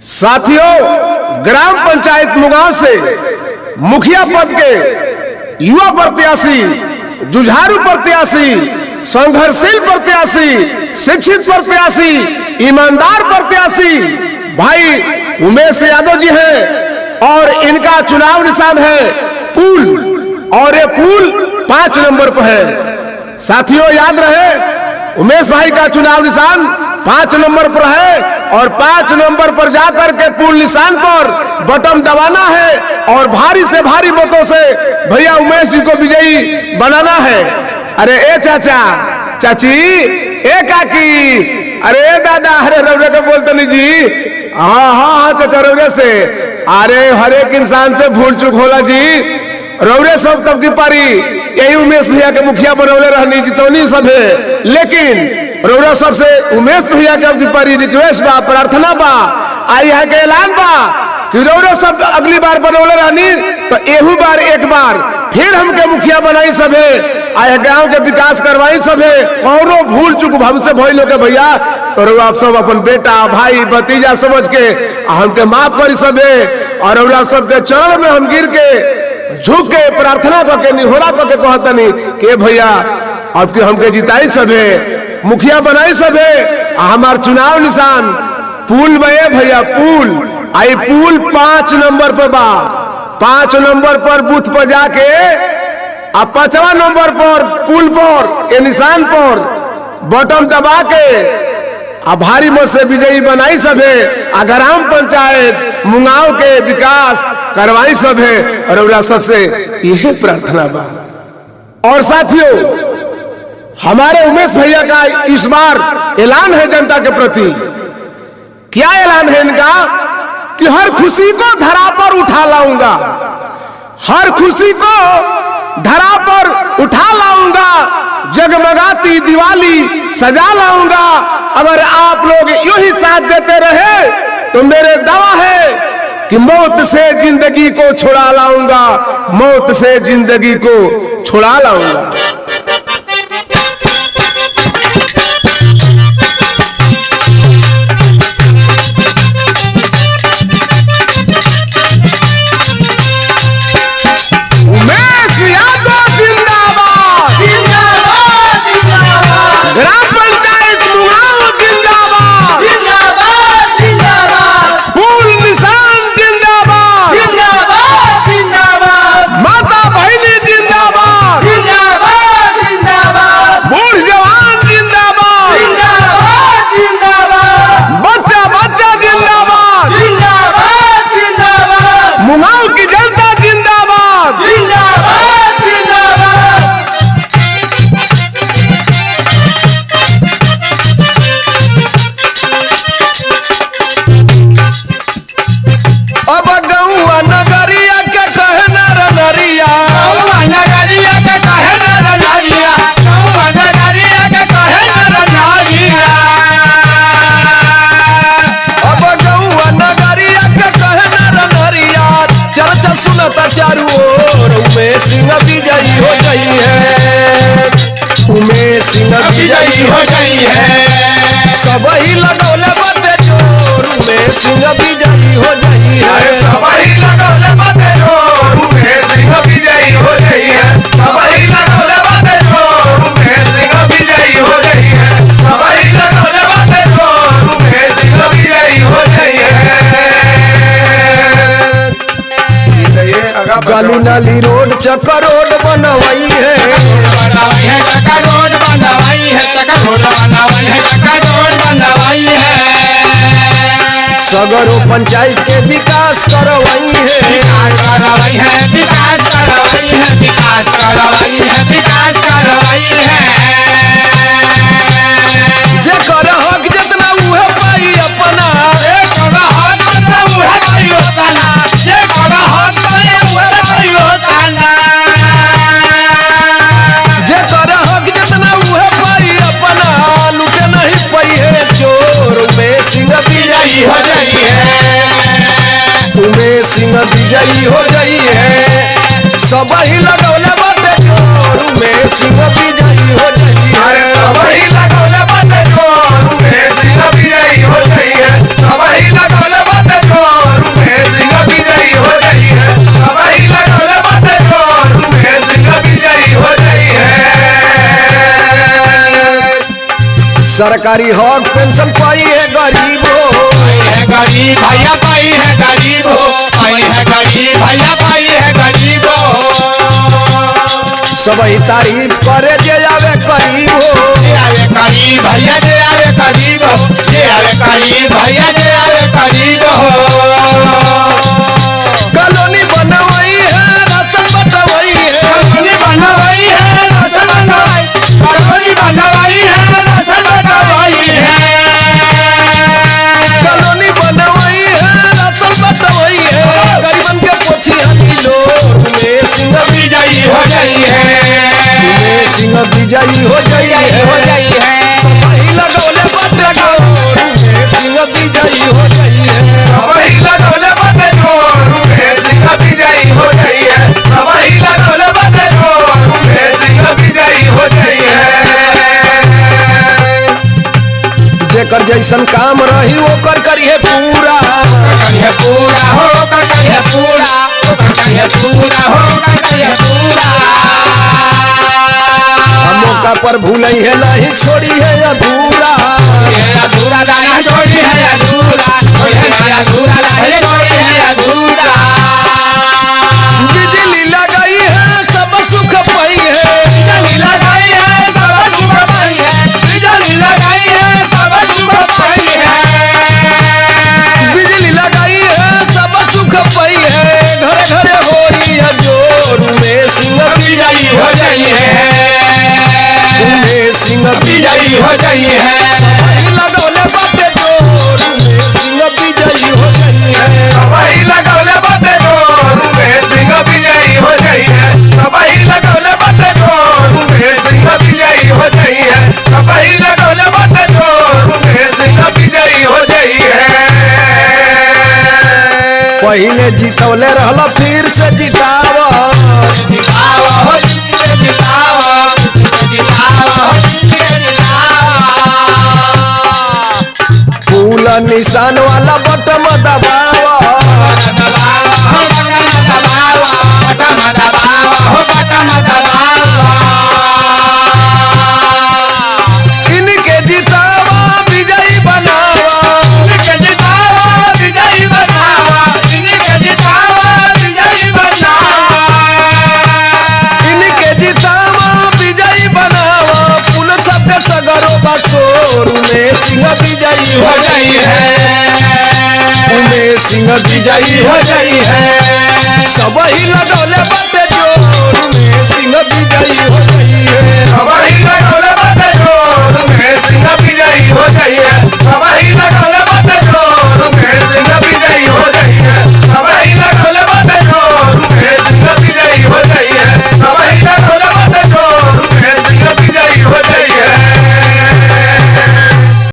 साथियों, ग्राम पंचायत मुगांव से मुखिया पद के युवा प्रत्याशी, जुझारू प्रत्याशी, संघर्षशील प्रत्याशी, शिक्षित प्रत्याशी, ईमानदार प्रत्याशी भाई उमेश यादव जी हैं और इनका चुनाव निशान है पुल, और ये पुल 5 नंबर पर है। साथियों याद रहे, उमेश भाई का चुनाव निशान 5 नंबर पर है और 5 नंबर पर जाकर के पुल निशान पर बटन दबाना है और भारी से भारी मतों से भैया उमेश जी को विजयी बनाना है। अरे ए चाचा, चाची, ए काकी, अरे ए दादा, अरे रौरे को बोलते नहीं जी। हाँ हाँ हाँ चाचा, रौरे से। अरे हर एक इंसान से भूल चूक होला जी। रौरे सब तब की पारी यही उमेश भैया के मुखिया बनौले रहनी, जितौनी सब है, लेकिन रौरा सबसे उमेश भैया के अब की पारी रिक्वेस्ट बा, प्रार्थना बा, आई है के ऐलान बा कि रौरा सब अगली बार बनौले रहनी तो एहू बार एक बार फिर हमके मुखिया बनाई सबे, आए गांव के विकास करवाई सबे। कौनो भूल चूक हमसे भइल के भैया तो रौरा आप सब अपन बेटा भाई भतीजा समझ के हमके माफ करी सबे, और रौरा सबके चरण में हम गिर के झुक के प्रार्थना करके निहोरा करके कहतनी के भैया अब के हमके जिताई सबे, मुखिया बनाई सबे। हमार चुनाव निशान पुल बे भैया, पुल। आई पुल 5 नंबर पर बा। 5 नंबर पर बूथ पर जाके अब 5वां नंबर पर पुल पर ये निशान पर बटन दबा के अब भारी मत से विजयी बनाई सबे। ग्राम पंचायत मुगांव के विकास करवाई सबे, और सबसे यह प्रार्थना बा। और साथियों, हमारे उमेश भैया का इस बार ऐलान है जनता के प्रति। क्या ऐलान है इनका कि हर खुशी को धरा पर उठा लाऊंगा, हर खुशी को धरा पर उठा लाऊंगा, जगमगाती दिवाली सजा लाऊंगा। अगर आप लोग यूं ही साथ देते रहे तो मेरे दावा है कि मौत से जिंदगी को छुड़ा लाऊंगा, मौत से जिंदगी को छुड़ा लाऊंगा। उमेश यादव जिंदाबाद, जिंदाबाद, जिंदाबाद। ग्राम पंचायत मुगांव जिंदाबाद, जिंदाबाद, जिंदाबाद। पुल निशान जिंदाबाद, जिंदाबाद, जिंदाबाद। माता बहनी जिंदाबाद, जिंदाबाद, जिंदाबाद। बूढ़ जवान जिंदाबाद, जिंदाबाद, जिंदाबाद। बच्चा बच्चा जिंदाबाद, जिंदाबाद, जिंदाबाद। मुगांव की जनता जिंदाबाद, जिंदाबाद, जिंदाबाद। अब गौआ नगरिया के कहे नर नरिया, गौआ नगरिया के कहे नर नरिया, गौआ नगरिया के कहे नर नरिया। अब गौआ नगरिया के कहे नर नरिया। चर्चा सुनता चारू ओर, उमेश सिंह विजयी हो गई है, उमेश सिंह विजयी हो गई है। सब ही लगौले बटे जोर, उमेश सिंह विजयी हो गई है। सबही लगौले बाटे जोर, उमेश सिंह विजयी हो गई है। सबही लगौले बाटे जोर, उमेश सिंह विजयी हो गई है। सबही लगौले बाटे जोर, उमेश सिंह विजयी हो गई है। गली नाली रोड चक्कर रोड बनवाई है, बनवाई है चक्का रोड, बनवाई है चक्का रोड, बनवाई है चक्का रोड, बनवाई है। सगरो पंचायत के विकास करवाई है, विकास करवाई है, विकास करवाई है, विकास करवाई है, विकास करवाई है। जेकर हक जितना उहे पाई अपना, ये करा हाथ में उहे पाई होता ना, ये करा हाथ में उहे पाई होता ना। जेकर हक जितना उहे पाई अपना, लुटे नहीं पाई है चोर। उमेश सिंह विजयी हो गई है, उमेश सिंह विजयी हो गई है। सब ही लगौले बाटे जोर, उमेश सिंह विजयी हो गई अरे है। सबही लगौले बाटे जोर, उमेश सिंह विजयी हो गई है। सबही लगौले बाटे सरकारी हक पेंशन पाई है गरीब हो। पाई है गरीब भैया पाई है गरीब हो, पाई है गरीब भैया पाई है गरीब हो। सबही तारीफ करे जे आवे करीब हो। जे आवे करीब भैया जे आवे करीब हो, जे आवे करीब भैया जे आवे करीब हो। कॉलोनी बनवाई है राशन बटवाई है। कॉलोनी बनवाई है राशन बटवाई, कॉलोनी बनवाई है राशन बटवाई है। कॉलोनी बनवाई है राशन बटवाई है। गरीबन के पोछी हनी लोर में सिंह विजयी हो गई है, में सिंह विजयी हो गई हो है। गई है। सबही लगौले बटे जोर में सिंह विजयी हो गई है। सबही लगौले बटे जोर में सिंह विजयी हो गई है। सबही लगौले बटे जोर में सिंह विजयी हो गई है। जेकर जैसन काम रही ओकर करिए पूरा। करिए पूरा हो करिए पूरा, करिए पूरा हो करिए पूरा। हम मौका पर भूलई है नहीं छोड़ी है अधूरा। ये अधूरा दाना छोड़ी है अधूरा, ये अधूरा दाना छोड़ी है अधूरा। बिजली लगाई है सब सुख पाई है। बिजली लगाई है सब सुख पाई है, बिजली लगाई है सब सुख पाई है। बिजली लगाई है सब सुख पाई है। घरे घरे होई है जोर में सिंह विजयी हो हो गई है, में सिंह विजयी हो गई है। सबही लगौले बटे जोर में सिंह विजयी हो गई है। सबही लगौले बटे जोर में सिंह विजयी हो गई है। सबही लगौले बटे जोर में सिंह विजयी हो गई है। सबही लगौले बटे जोर में सिंह विजयी हो गई है। पहले जीतवले रहला फिर से जितावा। जितावा हो जितावा, जितावा हो जितावा। फूल निशान वाला बटम दबावा। दबावा हो बटन दबावा, बटन दबावा हो बटन दबावा। इनके जितावा विजयी बनावा। इनके जितावा विजयी बनावा, इनके जितावा विजयी बनावा। इनके जितावा विजयी बनावा। फूल छपे सगरो बसोर में सिंह विजयी हो हो गई गई है, में सिंह विजयी हो गई है। सबही लगौले